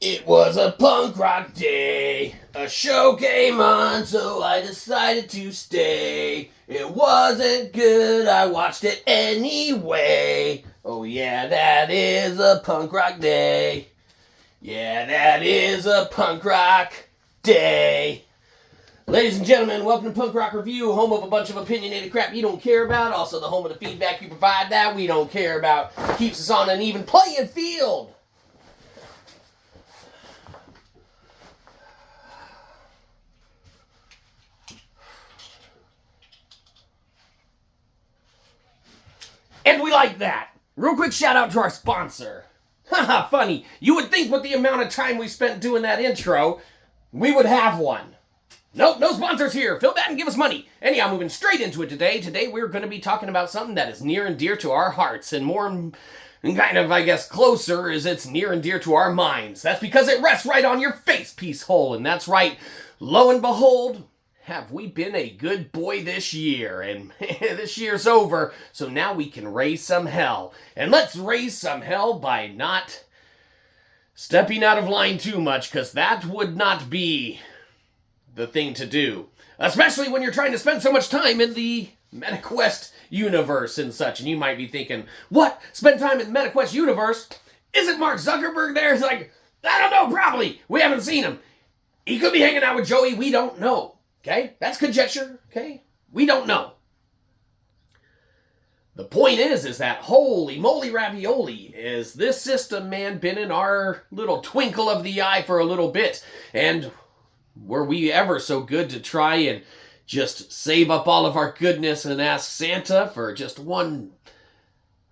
It was a punk rock day. A show came on, so I decided to stay. It wasn't good, I watched it anyway. Oh yeah, that is a punk rock day. Yeah, that is a punk rock day. Ladies and gentlemen, welcome to Punk Rock Review, home of a bunch of opinionated crap you don't care about. Also the home of the feedback you provide that we don't care about. Keeps us on an even playing field. And we like that. Real quick shout out to our sponsor. Haha, funny. You would think with the amount of time we spent doing that intro, we would have one. Nope, no sponsors here. Feel bad and give us money. Anyhow, moving straight into it today. Today we're going to be talking about something that is near and dear to our hearts, and more kind of, I guess, closer is it's near and dear to our minds. That's because it rests right on your face piece hole, and that's right. Lo and behold, have we been a good boy this year? And this year's over, so now we can raise some hell. And let's raise some hell by not stepping out of line too much, because that would not be the thing to do. Especially when you're trying to spend so much time in the MetaQuest universe and such. And you might be thinking, what? Spend time in the MetaQuest universe? Isn't Mark Zuckerberg there? It's like, I don't know, probably. We haven't seen him. He could be hanging out with Joey. We don't know. Okay? That's conjecture. Okay? We don't know. The point is that holy moly ravioli, is this system, man, been in our little twinkle of the eye for a little bit. And were we ever so good to try and just save up all of our goodness and ask Santa for just one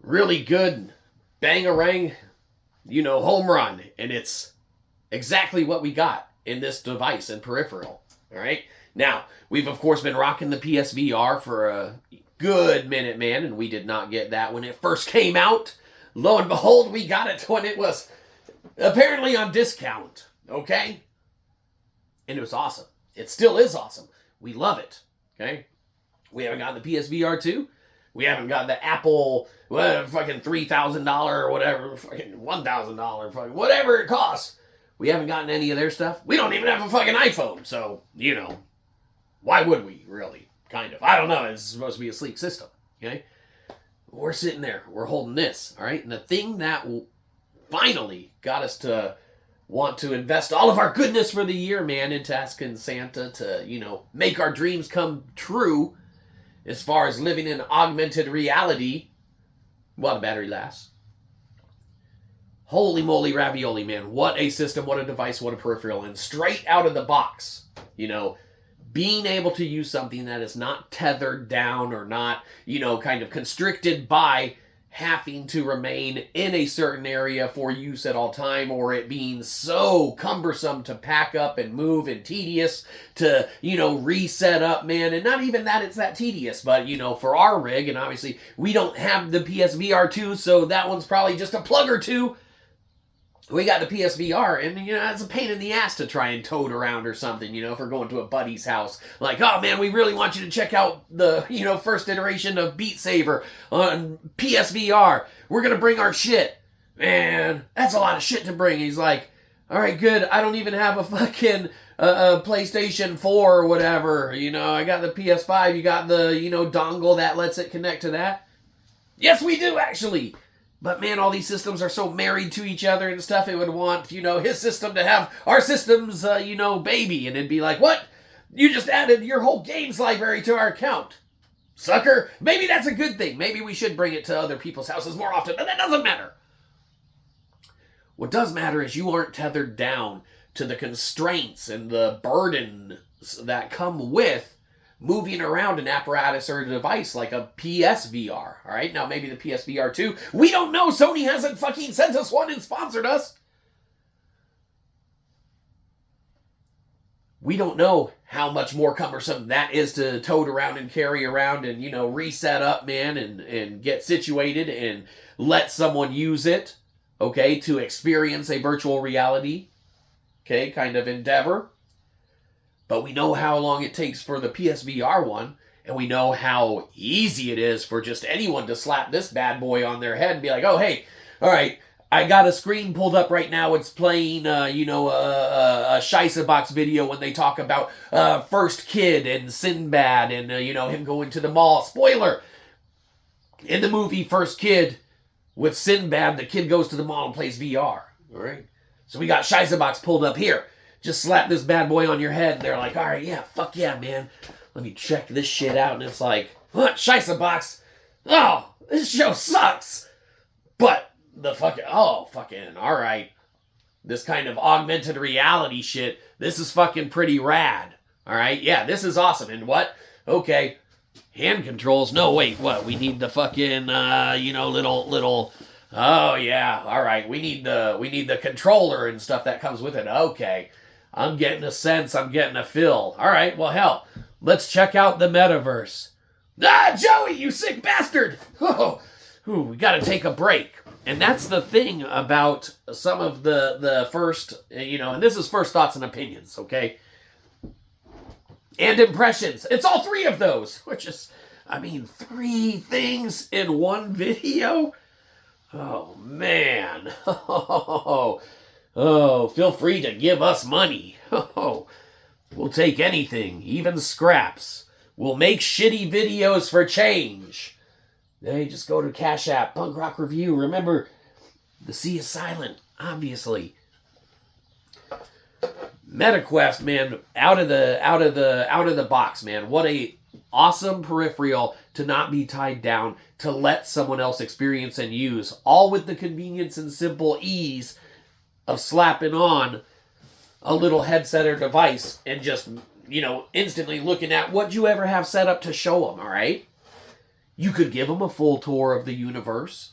really good bang-a-rang, home run? And it's exactly what we got in this device and peripheral. All right? Now, we've of course been rocking the PSVR for a good minute, man, and we did not get that when it first came out. Lo and behold, we got it when it was apparently on discount, okay? And it was awesome. It still is awesome. We love it, okay? We haven't gotten the PSVR 2. We haven't got the Apple, fucking $3,000 or whatever, fucking $1,000, fucking whatever it costs. We haven't gotten any of their stuff. We don't even have a fucking iPhone, so, why would we, really? Kind of. I don't know. It's supposed to be a sleek system, okay? We're sitting there. We're holding this, all right? And the thing that finally got us to want to invest all of our goodness for the year, man, into asking Santa to, make our dreams come true as far as living in augmented reality while the battery lasts. Holy moly ravioli, man. What a system, what a device, what a peripheral. And straight out of the box, being able to use something that is not tethered down or not, kind of constricted by having to remain in a certain area for use at all time, or it being so cumbersome to pack up and move and tedious to, reset up, man. And not even that it's that tedious, but, for our rig, and obviously we don't have the PSVR 2, so that one's probably just a plug or two. We got the PSVR, and, it's a pain in the ass to try and tote around or something, if we're going to a buddy's house. Like, oh, man, we really want you to check out the, first iteration of Beat Saber on PSVR. We're going to bring our shit. Man, that's a lot of shit to bring. He's like, all right, good. I don't even have a fucking PlayStation 4 or whatever. I got the PS5. You got the, dongle that lets it connect to that. Yes, we do, actually. But, man, all these systems are so married to each other and stuff, it would want, his system to have our system's, baby. And it'd be like, what? You just added your whole games library to our account. Sucker. Maybe that's a good thing. Maybe we should bring it to other people's houses more often, but that doesn't matter. What does matter is you aren't tethered down to the constraints and the burdens that come with moving around an apparatus or a device like a PSVR, all right? Now, maybe the PSVR 2. We don't know. Sony hasn't fucking sent us one and sponsored us. We don't know how much more cumbersome that is to tote around and carry around and, reset up, man, and get situated and let someone use it, okay, to experience a virtual reality, okay, kind of endeavor. But we know how long it takes for the PSVR one, and we know how easy it is for just anyone to slap this bad boy on their head and be like, oh, hey, all right, I got a screen pulled up right now. It's playing, a Scheisse Box video when they talk about First Kid and Sinbad and, him going to the mall. Spoiler! In the movie First Kid with Sinbad, the kid goes to the mall and plays VR. All right? So we got Scheisse Box pulled up here. Just slap this bad boy on your head and they're like, all right, yeah, fuck yeah, man. Let me check this shit out. And it's like, what? Scheisse Box? Oh, this show sucks. But the fucking, all right. This kind of augmented reality shit, this is fucking pretty rad. All right? Yeah, this is awesome. And what? Okay. Hand controls? No, wait, what? We need the fucking, little, oh yeah, all right. We need the controller and stuff that comes with it. Okay. I'm getting a sense. I'm getting a feel. All right, well, hell, let's check out the metaverse. Ah, Joey, you sick bastard! Oh, we gotta take a break. And that's the thing about some of the first, and this is first thoughts and opinions, okay? And impressions. It's all three of those, which is, 3 things in one video? Oh, man. Oh, feel free to give us money. Oh, we'll take anything, even scraps. We'll make shitty videos for change. Hey, just go to Cash App, Punk Rock Review. Remember, the C is silent, obviously. MetaQuest, man, out of the box, man. What a awesome peripheral to not be tied down, to let someone else experience and use, all with the convenience and simple ease of slapping on a little headset or device and just, instantly looking at what you ever have set up to show them, all right? You could give them a full tour of the universe.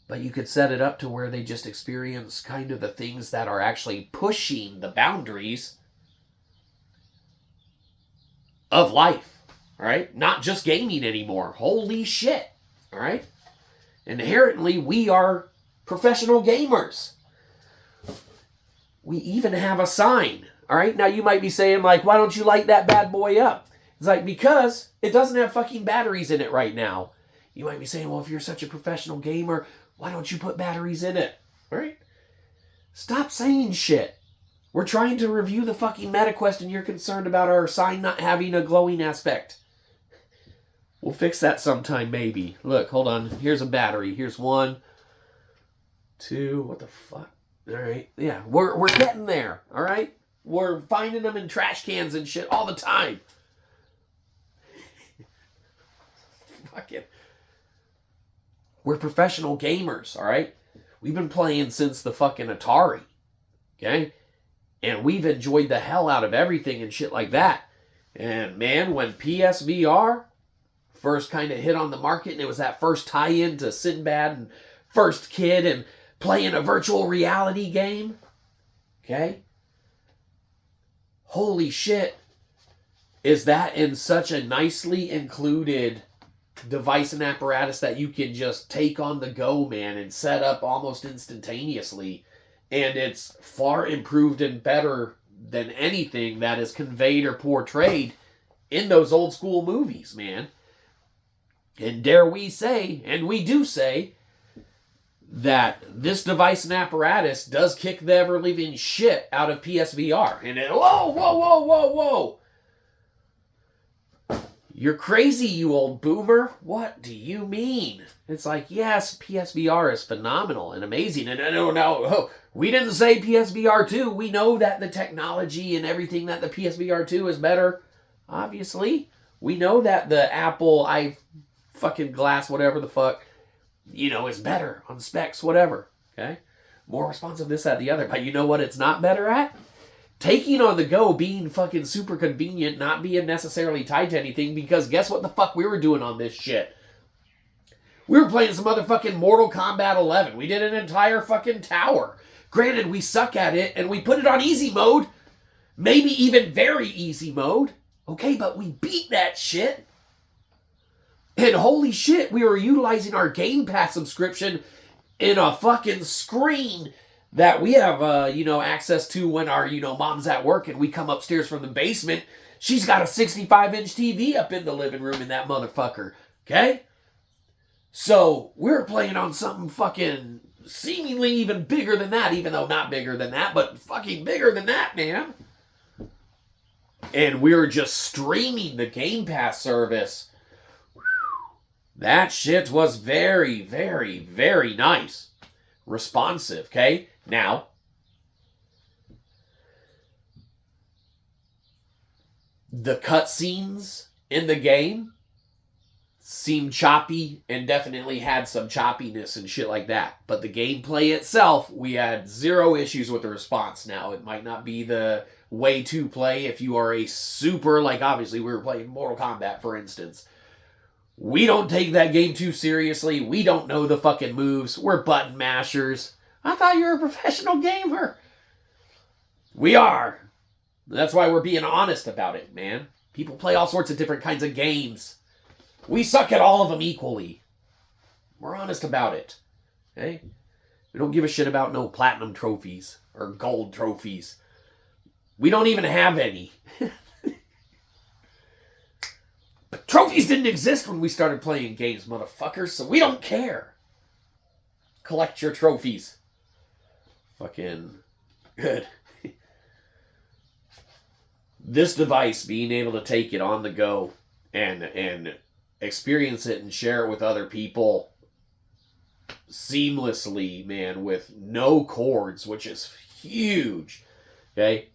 But you could set it up to where they just experience kind of the things that are actually pushing the boundaries of life, all right? Not just gaming anymore. Holy shit, all right? Inherently, we are professional gamers. We even have a sign, all right? Now, you might be saying, like, why don't you light that bad boy up? It's like, because it doesn't have fucking batteries in it right now. You might be saying, well, if you're such a professional gamer, why don't you put batteries in it? All right? Stop saying shit. We're trying to review the fucking MetaQuest and you're concerned about our sign not having a glowing aspect. We'll fix that sometime, maybe. Look, hold on. Here's a battery. Here's 1, 2, what the fuck? All right. Yeah, we're getting there, all right? We're finding them in trash cans and shit all the time. Fuck it. We're professional gamers, all right? We've been playing since the fucking Atari, okay? And we've enjoyed the hell out of everything and shit like that. And man, when PSVR first kind of hit on the market and it was that first tie-in to Sinbad and First Kid and playing a virtual reality game, okay? Holy shit, is that in such a nicely included device and apparatus that you can just take on the go, man, and set up almost instantaneously. And it's far improved and better than anything that is conveyed or portrayed in those old school movies, man. And dare we say, and we do say, that this device and apparatus does kick the ever-living shit out of PSVR. And it, whoa. You're crazy, you old boomer. What do you mean? It's like, yes, PSVR is phenomenal and amazing. And no, we didn't say PSVR 2. We know that the technology and everything that the PSVR 2 is better. Obviously. We know that the Apple fucking glass, whatever the fuck, is better on specs, whatever. Okay? More responsive, this, that, the other. But you know what it's not better at? Taking on the go, being fucking super convenient, not being necessarily tied to anything, because guess what the fuck we were doing on this shit? We were playing some motherfucking Mortal Kombat 11. We did an entire fucking tower. Granted, we suck at it, and we put it on easy mode. Maybe even very easy mode. Okay, but we beat that shit. And holy shit, we were utilizing our Game Pass subscription in a fucking screen that we have, access to when our, mom's at work and we come upstairs from the basement. She's got a 65-inch TV up in the living room in that motherfucker, okay? So we're playing on something fucking seemingly even bigger than that, even though not bigger than that, but fucking bigger than that, man. And we were just streaming the Game Pass service. That shit was very, very, very nice. Responsive, okay? Now, the cutscenes in the game seemed choppy and definitely had some choppiness and shit like that. But the gameplay itself, we had zero issues with the response. Now, it might not be the way to play if you are a super, like obviously we were playing Mortal Kombat, for instance. We don't take that game too seriously. We don't know the fucking moves. We're button mashers. I thought you were a professional gamer. We are. That's why we're being honest about it, man. People play all sorts of different kinds of games. We suck at all of them equally. We're honest about it. Okay? We don't give a shit about no platinum trophies or gold trophies. We don't even have any. But trophies didn't exist when we started playing games, motherfuckers, so we don't care. Collect your trophies. Fucking good. This device, being able to take it on the go and experience it and share it with other people seamlessly, man, with no cords, which is huge. Okay?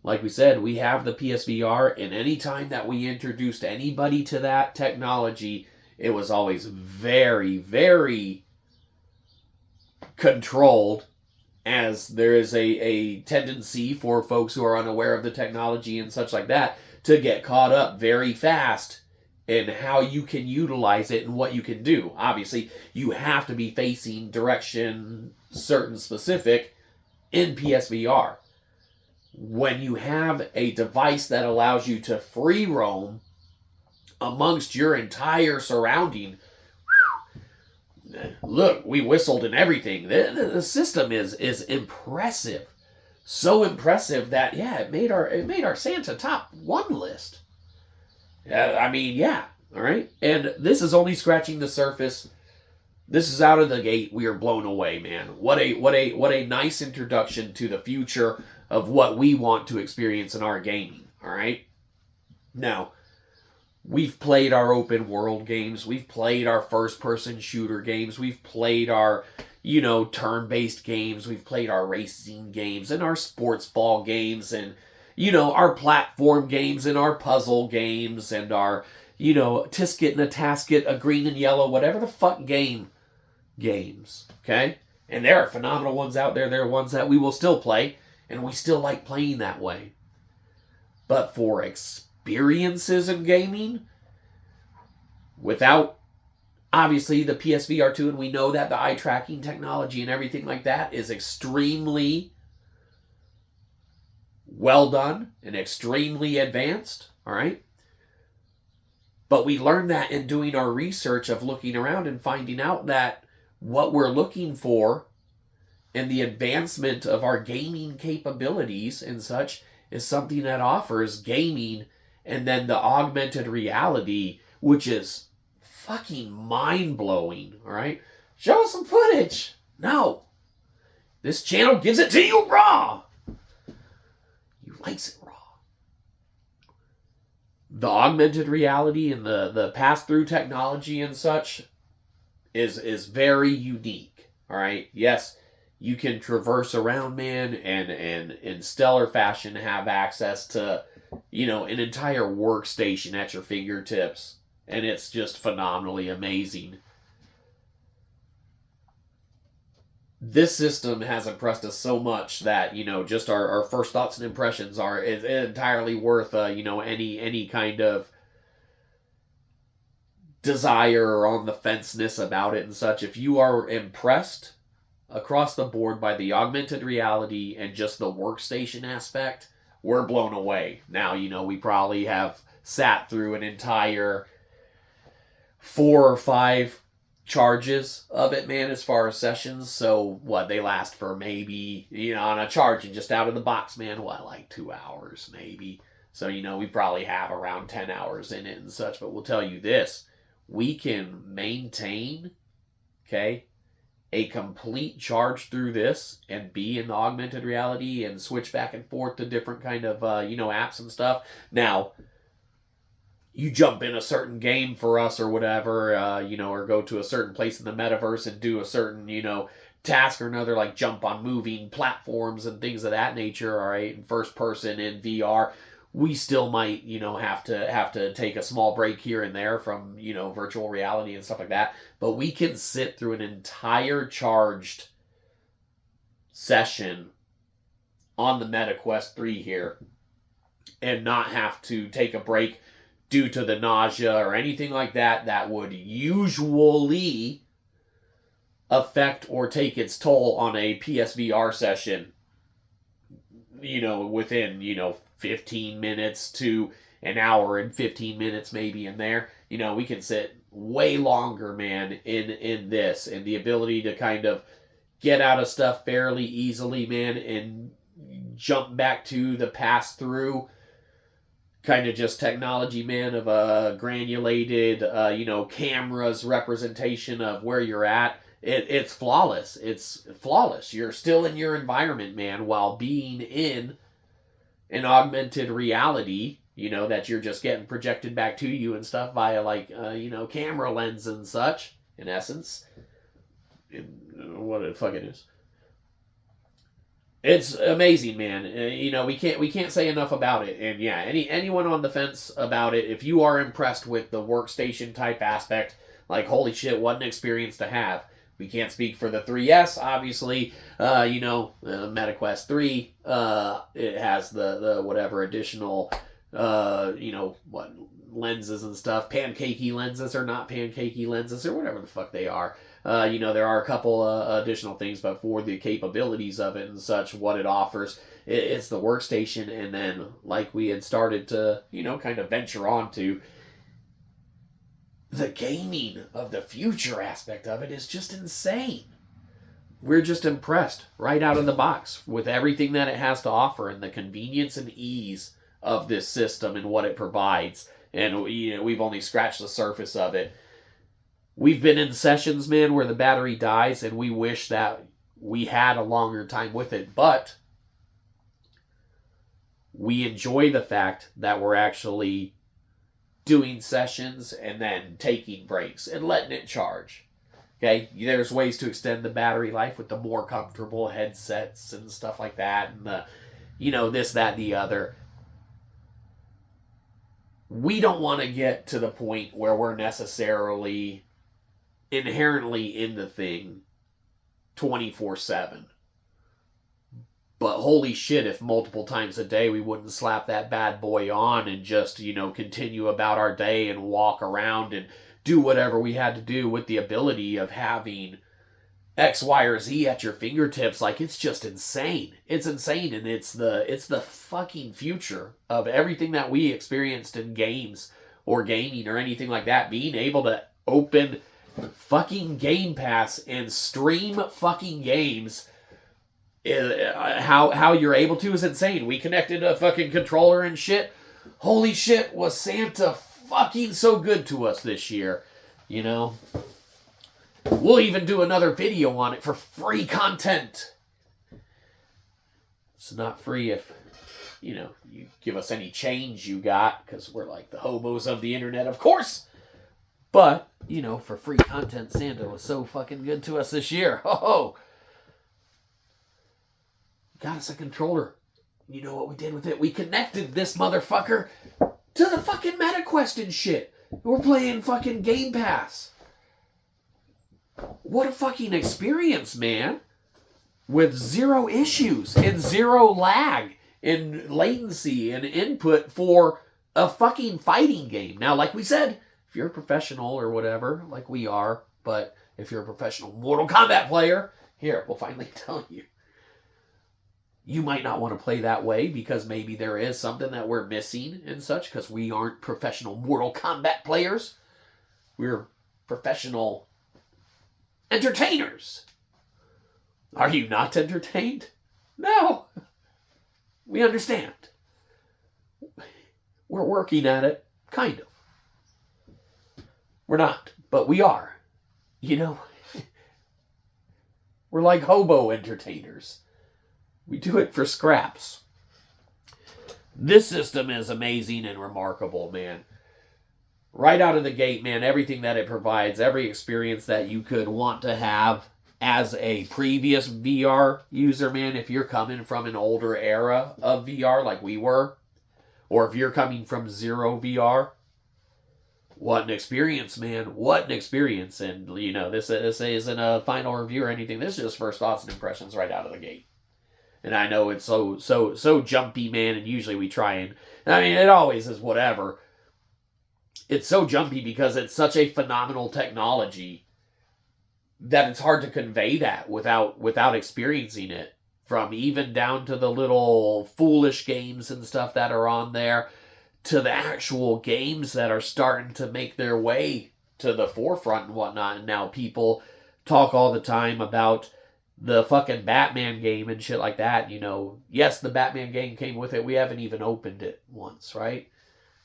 Like we said, we have the PSVR, and any time that we introduced anybody to that technology, it was always very, very controlled, as there is a tendency for folks who are unaware of the technology and such like that to get caught up very fast in how you can utilize it and what you can do. Obviously, you have to be facing direction certain specific in PSVR. When you have a device that allows you to free roam amongst your entire surrounding, look, we whistled and everything. The system is impressive, so impressive that it made our Santa top 1 list. I mean, yeah, all right. And this is only scratching the surface. This is out of the gate. We are blown away, man. What a nice introduction to the future of what we want to experience in our gaming. All right. Now, we've played our open world games. We've played our first person shooter games. We've played our, turn-based games. We've played our racing games and our sports ball games and, our platform games and our puzzle games and our, Tisket and a Tasket, a green and yellow, whatever the fuck games. Okay? And there are phenomenal ones out there. There are ones that we will still play, and we still like playing that way. But for experiences in gaming, without obviously the PSVR 2, and we know that the eye tracking technology and everything like that is extremely well done and extremely advanced, all right? But we learned that in doing our research of looking around and finding out that what we're looking for and the advancement of our gaming capabilities and such is something that offers gaming and then the augmented reality, which is fucking mind-blowing, all right? Show us some footage. No. This channel gives it to you raw. You likes it raw. The augmented reality and the pass-through technology and such is very unique, all right? Yes, you can traverse around, man, and in stellar fashion have access to, an entire workstation at your fingertips. And it's just phenomenally amazing. This system has impressed us so much that, just our first thoughts and impressions are is entirely worth, any kind of desire or on the fenceness about it and such. If you are impressed across the board by the augmented reality and just the workstation aspect, we're blown away. Now, we probably have sat through an entire 4 or 5 charges of it, man, as far as sessions. So, they last for maybe, on a charge and just out of the box, man, like 2 hours, maybe. So, we probably have around 10 hours in it and such. But we'll tell you this, we can maintain, okay, a complete charge through this and be in the augmented reality and switch back and forth to different kind of, apps and stuff. Now, you jump in a certain game for us or whatever, or go to a certain place in the metaverse and do a certain, task or another, like jump on moving platforms and things of that nature, all right, in first person in VR. We still might, have to take a small break here and there from, virtual reality and stuff like that. But we can sit through an entire charged session on the MetaQuest 3 here and not have to take a break due to the nausea or anything like that that would usually affect or take its toll on a PSVR session, within, 15 minutes to an hour and 15 minutes maybe in there. We can sit way longer, man, in this, and the ability to kind of get out of stuff fairly easily, man, and jump back to the pass through kind of just technology, man, of a granulated, cameras representation of where you're at. It's flawless. It's flawless. You're still in your environment, man, while being in an augmented reality, that you're just getting projected back to you and stuff via, camera lens and such, in essence. What the fuck it is. It's amazing, man. We can't say enough about it. And yeah, anyone on the fence about it, if you are impressed with the workstation type aspect, like, holy shit, what an experience to have. We can't speak for the 3S, obviously. MetaQuest 3, it has the whatever additional, lenses and stuff. Pancakey lenses or not pancakey lenses or whatever the fuck they are. There are a couple additional things, but for the capabilities of it and such, what it offers, it's the workstation. And then, like we had started to, kind of venture onto, the gaming of the future aspect of it is just insane. We're just impressed right out of the box with everything that it has to offer and the convenience and ease of this system and what it provides. And, we've only scratched the surface of it. We've been in sessions, man, where the battery dies, and we wish that we had a longer time with it. But we enjoy the fact that we're actually doing sessions and then taking breaks and letting it charge. Okay, there's ways to extend the battery life with the more comfortable headsets and stuff like that, and the, this, that, the other. We don't want to get to the point where we're necessarily inherently in the thing 24/7. But holy shit, if multiple times a day we wouldn't slap that bad boy on and just, continue about our day and walk around and do whatever we had to do with the ability of having X, Y, or Z at your fingertips. Like, it's just insane. It's insane, and it's the fucking future of everything that we experienced in games or gaming or anything like that. Being able to open fucking Game Pass and stream fucking games, how you're able to, is insane. We connected a fucking controller and shit. Holy shit, was Santa fucking so good to us this year. We'll even do another video on it for free content. It's not free if, you give us any change you got, because we're like the hobos of the internet, of course. But, for free content, Santa was so fucking good to us this year. Ho-ho! Got us a controller. You know what we did with it? We connected this motherfucker to the fucking MetaQuest and shit. We're playing fucking Game Pass. What a fucking experience, man. With zero issues and zero lag and latency and input for a fucking fighting game. Now, like we said, if you're a professional or whatever, like we are, but if you're a professional Mortal Kombat player, here, we'll finally tell you. You might not want to play that way because maybe there is something that we're missing and such, because we aren't professional Mortal Kombat players. We're professional entertainers. Are you not entertained? No. We understand. We're working at it, kind of. We're not, but we are. You know, we're like hobo entertainers. We do it for scraps. This system is amazing and remarkable, man. Right out of the gate, man, everything that it provides, every experience that you could want to have as a previous VR user, man, if you're coming from an older era of VR like we were, or if you're coming from zero VR, what an experience, man. What an experience. And, you know, this isn't a final review or anything. This is just first thoughts and impressions right out of the gate. And I know it's so jumpy, man, and usually we try and, I mean, it always is whatever. It's so jumpy because it's such a phenomenal technology that it's hard to convey that without experiencing it. From even down to the little foolish games and stuff that are on there, to the actual games that are starting to make their way to the forefront and whatnot. And now people talk all the time about the fucking Batman game and shit like that. You know, yes, the Batman game came with it. We haven't even opened it once, right?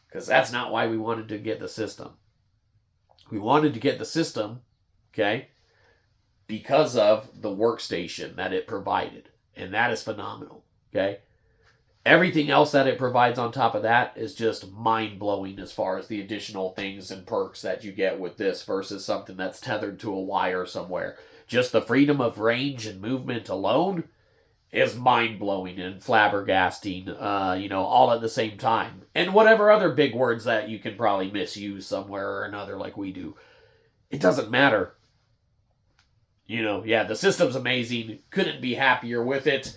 Because that's not why we wanted to get the system. We wanted to get the system, okay, because of the workstation that it provided. And that is phenomenal, okay? Everything else that it provides on top of that is just mind-blowing as far as the additional things and perks that you get with this versus something that's tethered to a wire somewhere. Just the freedom of range and movement alone is mind-blowing and flabbergasting, all at the same time. And whatever other big words that you can probably misuse somewhere or another like we do. It doesn't matter. The system's amazing. Couldn't be happier with it.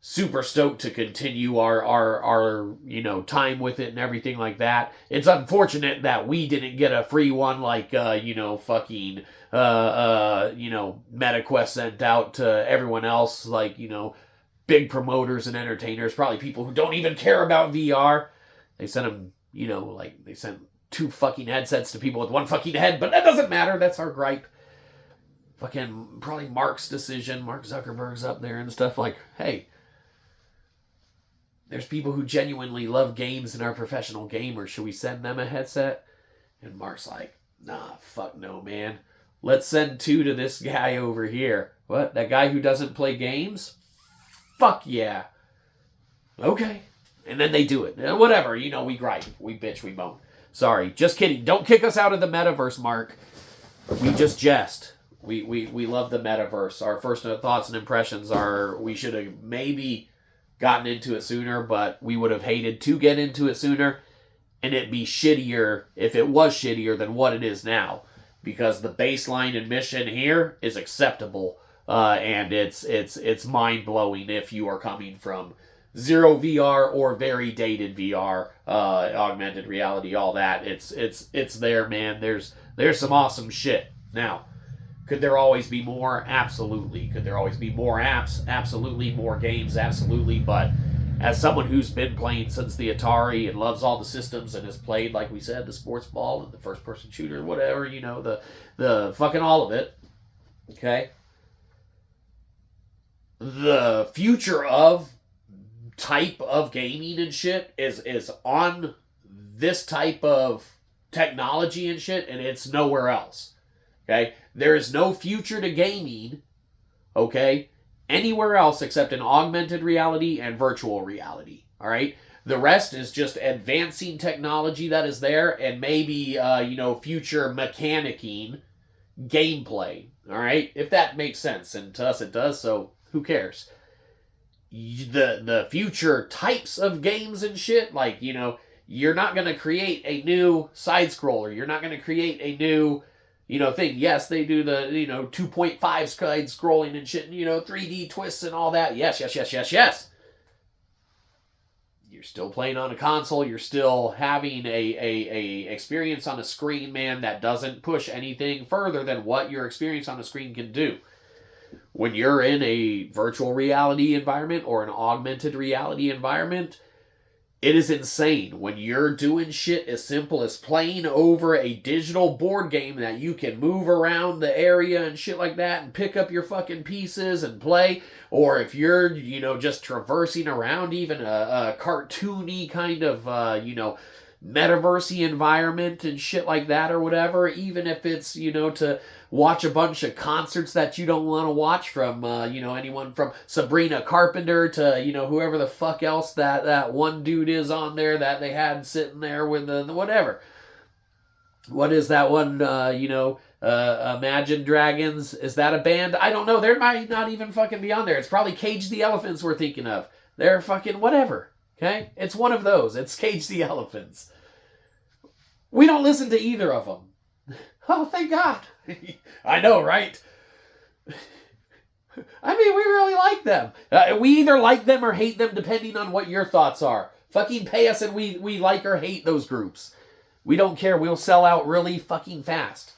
Super stoked to continue our time with it and everything like that. It's unfortunate that we didn't get a free one like MetaQuest sent out to everyone else, like, big promoters and entertainers, probably people who don't even care about VR. They sent them, they sent 2 fucking headsets to people with 1 fucking head, but that doesn't matter. That's our gripe. Fucking probably Mark's decision. Mark Zuckerberg's up there and stuff like, hey, there's people who genuinely love games and are professional gamers. Should we send them a headset? And Mark's like, nah, fuck no, man. Let's send 2 to this guy over here. What? That guy who doesn't play games? Fuck yeah. Okay. And then they do it. Whatever. We gripe. We bitch. We moan. Sorry. Just kidding. Don't kick us out of the metaverse, Mark. We just jest. We love the metaverse. Our first thoughts and impressions are we should have maybe gotten into it sooner, but we would have hated to get into it sooner, and it'd be shittier if it was shittier than what it is now, because the baseline admission here is acceptable, and it's mind-blowing if you are coming from zero VR or very dated VR, augmented reality, all that. It's there, man. There's some awesome shit. Now, could there always be more? Absolutely. Could there always be more apps? Absolutely. More games? Absolutely. But as someone who's been playing since the Atari and loves all the systems and has played, like we said, the sports ball and the first-person shooter, whatever, the fucking all of it, okay? The future of type of gaming and shit is on this type of technology and shit, and it's nowhere else. Okay? There is no future to gaming, okay, anywhere else except in augmented reality and virtual reality. All right? The rest is just advancing technology that is there and maybe, future mechanicking gameplay. All right? If that makes sense. And to us it does, so who cares? The future types of games and shit, like, you're not going to create a new side-scroller. You're not going to create a new thing. Yes, they do the, 2.5 side scrolling and shit, and, 3D twists and all that. Yes. You're still playing on a console. You're still having a experience on a screen, man, that doesn't push anything further than what your experience on a screen can do. When you're in a virtual reality environment or an augmented reality environment, it is insane when you're doing shit as simple as playing over a digital board game that you can move around the area and shit like that and pick up your fucking pieces and play. Or if you're, just traversing around even a cartoony kind of, metaversey environment and shit like that or whatever, even if it's, to watch a bunch of concerts that you don't want to watch from, anyone from Sabrina Carpenter to, whoever the fuck else that one dude is on there that they had sitting there with the whatever. What is that one, Imagine Dragons? Is that a band? I don't know. They might not even fucking be on there. It's probably Cage the Elephants we're thinking of. They're fucking whatever. Okay? It's one of those. It's Cage the Elephants. We don't listen to either of them. Oh, thank God. I know, right? I mean, we really like them. We either like them or hate them depending on what your thoughts are. Fucking pay us and we like or hate those groups. We don't care. We'll sell out really fucking fast.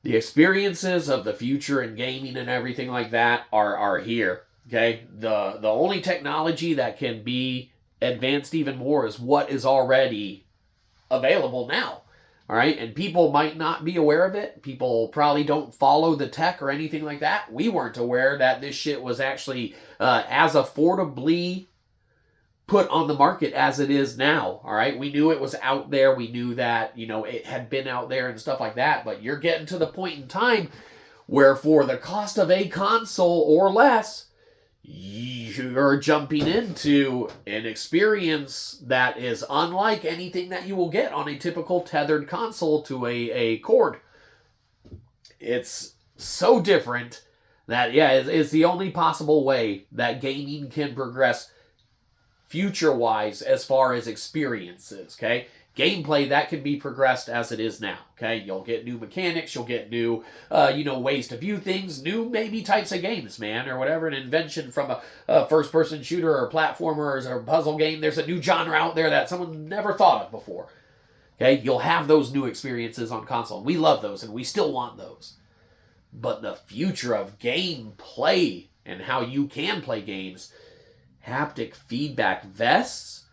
The experiences of the future in gaming and everything like that are here. Okay? The only technology that can be advanced even more is what is already available now. All right? And people might not be aware of it. People probably don't follow the tech or anything like that. We weren't aware that this shit was actually as affordably put on the market as it is now. All right? We knew it was out there. We knew that, it had been out there and stuff like that. But you're getting to the point in time where for the cost of a console or less, you're jumping into an experience that is unlike anything that you will get on a typical tethered console to a cord. It's so different that, it's the only possible way that gaming can progress future-wise as far as experiences, okay? Gameplay, that can be progressed as it is now, okay? You'll get new mechanics, you'll get new, ways to view things, new maybe types of games, man, or whatever, an invention from a first-person shooter or platformer or puzzle game. There's a new genre out there that someone never thought of before, okay? You'll have those new experiences on console. We love those, and we still want those. But the future of gameplay and how you can play games, haptic feedback vests,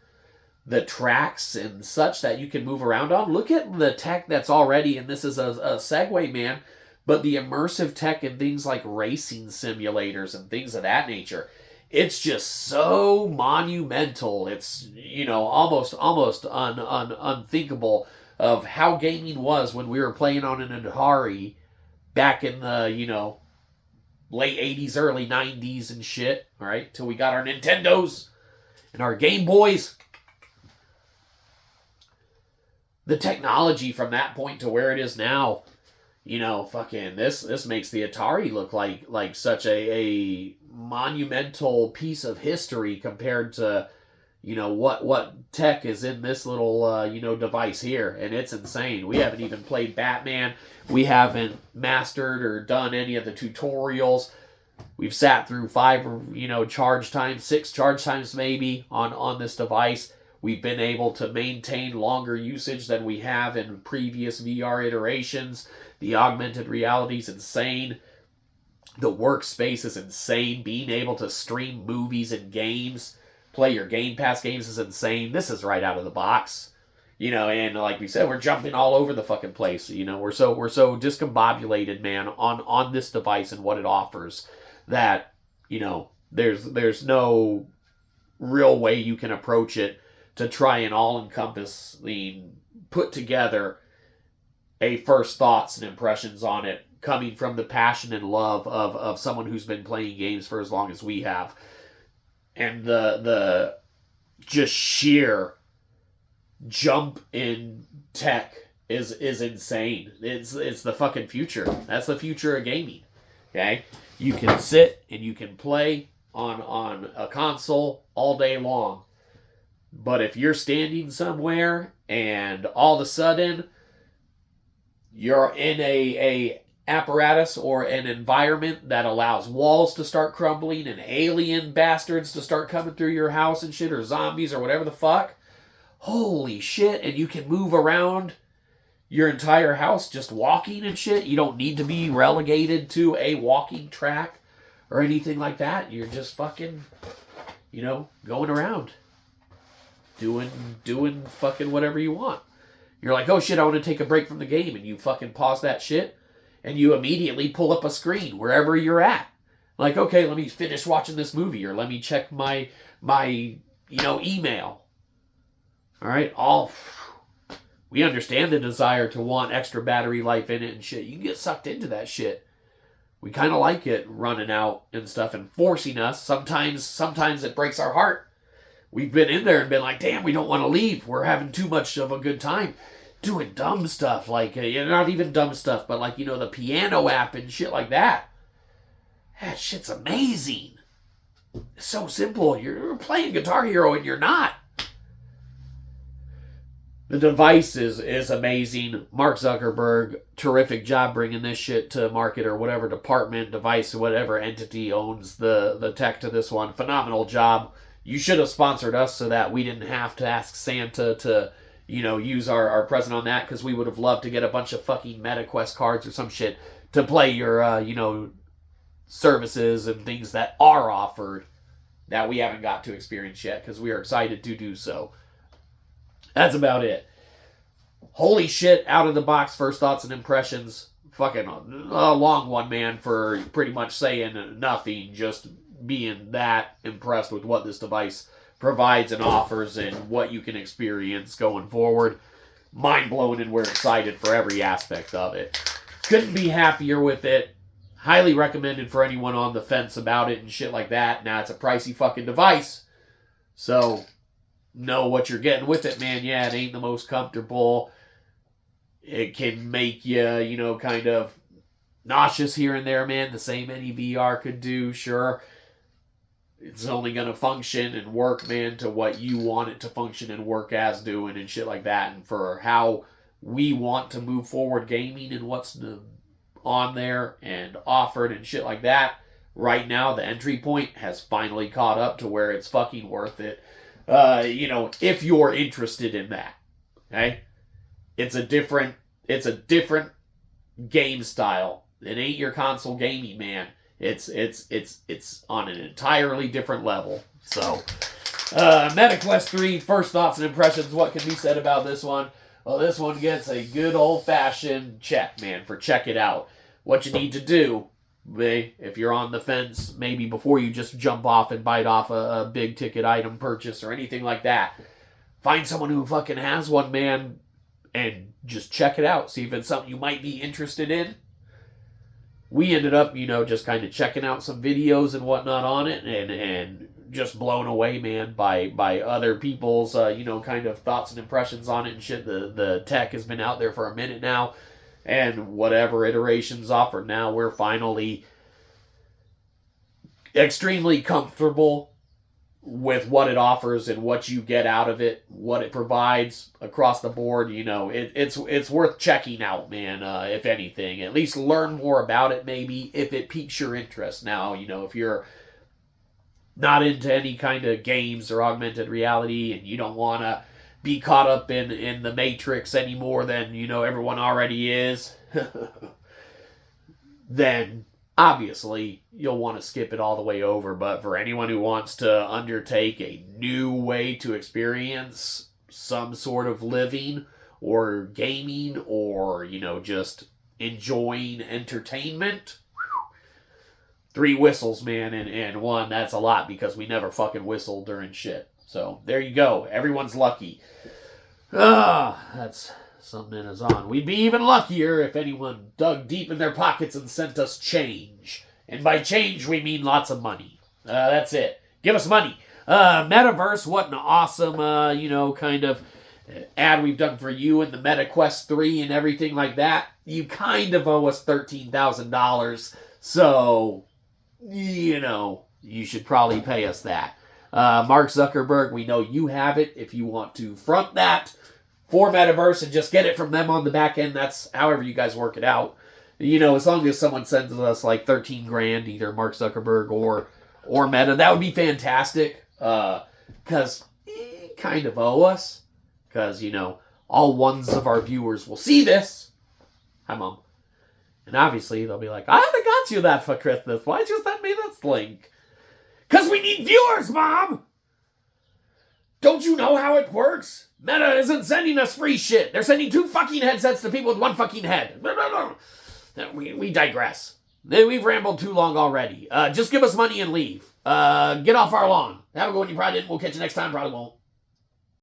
the tracks and such that you can move around on. Look at the tech that's already, and this is a segue, man, but the immersive tech and things like racing simulators and things of that nature. It's just so monumental. It's, almost unthinkable of how gaming was when we were playing on an Atari back in the, late 80s, early 90s and shit, all right? Till we got our Nintendos and our Game Boys. The technology from that point to where it is now, fucking this makes the Atari look like such a monumental piece of history compared to, what tech is in this little, device here. And it's insane. We haven't even played Batman. We haven't mastered or done any of the tutorials. We've sat through 5, charge times, 6 charge times maybe on this device. We've been able to maintain longer usage than we have in previous VR iterations. The augmented reality is insane. The workspace is insane. Being able to stream movies and games, play your Game Pass games is insane. This is right out of the box. And like we said, we're jumping all over the fucking place. We're so discombobulated, man, on this device and what it offers that, there's no real way you can approach it to try and all-encompassing put together a first thoughts and impressions on it coming from the passion and love of someone who's been playing games for as long as we have. And the just sheer jump in tech is insane. It's the fucking future. That's the future of gaming. Okay? You can sit and you can play on a console all day long. But if you're standing somewhere and all of a sudden you're in a apparatus or an environment that allows walls to start crumbling and alien bastards to start coming through your house and shit, or zombies or whatever the fuck, holy shit, and you can move around your entire house just walking and shit. You don't need to be relegated to a walking track or anything like that. You're just fucking, going around. Doing fucking whatever you want. You're like, oh shit, I want to take a break from the game, and you fucking pause that shit, and you immediately pull up a screen wherever you're at. Like, okay, let me finish watching this movie, or let me check my email. All right, we understand the desire to want extra battery life in it and shit. You can get sucked into that shit. We kind of like it running out and stuff and forcing us. Sometimes it breaks our heart. We've been in there and been like, damn, we don't want to leave. We're having too much of a good time doing dumb stuff. Like, not even dumb stuff, but like, the piano app and shit like that. That shit's amazing. It's so simple. You're playing Guitar Hero and you're not. The device is amazing. Mark Zuckerberg, terrific job bringing this shit to market, or whatever department, device, whatever entity owns the tech to this one. Phenomenal job. You should have sponsored us so that we didn't have to ask Santa to, use our present on that, because we would have loved to get a bunch of fucking MetaQuest cards or some shit to play your, services and things that are offered that we haven't got to experience yet, because we are excited to do so. That's about it. Holy shit, out of the box first thoughts and impressions. Fucking a long one, man, for pretty much saying nothing, just being that impressed with what this device provides and offers and what you can experience going forward. Mind blown, and we're excited for every aspect of it. Couldn't be happier with it. Highly recommended for anyone on the fence about it and shit like that. Now, it's a pricey fucking device, so know what you're getting with it, man. Yeah, it ain't the most comfortable. It can make you, kind of nauseous here and there, man. The same any VR could do, sure. It's only going to function and work, man, to what you want it to function and work as doing and shit like that. And for how we want to move forward gaming and what's on there and offered and shit like that, right now the entry point has finally caught up to where it's fucking worth it. If you're interested in that, okay? It's a different game style. It ain't your console gaming, man. It's on an entirely different level. So, MetaQuest 3, first thoughts and impressions. What can be said about this one? Well, this one gets a good old-fashioned check, man, for check it out. What you need to do, if you're on the fence, maybe before you just jump off and bite off a big ticket item purchase or anything like that, find someone who fucking has one, man, and just check it out. See if it's something you might be interested in. We ended up, just kind of checking out some videos and whatnot on it, and just blown away, man, by other people's, kind of thoughts and impressions on it and shit. The tech has been out there for a minute now, and whatever iterations offered now, we're finally extremely comfortable with what it offers and what you get out of it, what it provides across the board. It's worth checking out, man. If anything, at least learn more about it, maybe, if it piques your interest. Now, if you're not into any kind of games or augmented reality and you don't want to be caught up in the Matrix any more than everyone already is, then obviously you'll want to skip it all the way over. But for anyone who wants to undertake a new way to experience some sort of living or gaming or just enjoying entertainment, 3 whistles, man, and 1, that's a lot, because we never fucking whistle during shit. So there you go. Everyone's lucky. That's something in us on. We'd be even luckier if anyone dug deep in their pockets and sent us change. And by change, we mean lots of money. That's it. Give us money. Metaverse, what an awesome, kind of ad we've done for you and the MetaQuest 3 and everything like that. You kind of owe us $13,000. So, you should probably pay us that. Mark Zuckerberg, we know you have it. If you want to front that for Metaverse and just get it from them on the back end, that's however you guys work it out. As long as someone sends us like 13 grand, either Mark Zuckerberg or Meta, that would be fantastic. Because kind of owe us. Because, all ones of our viewers will see this. Hi, Mom. And obviously, they'll be like, I haven't got you that for Christmas. Why'd you send me this link? Because we need viewers, Mom! Don't you know how it works? Meta isn't sending us free shit. They're sending 2 fucking headsets to people with 1 fucking head. We digress. We've rambled too long already. Just give us money and leave. Get off our lawn. Have a good one. You probably didn't. We'll catch you next time. Probably won't.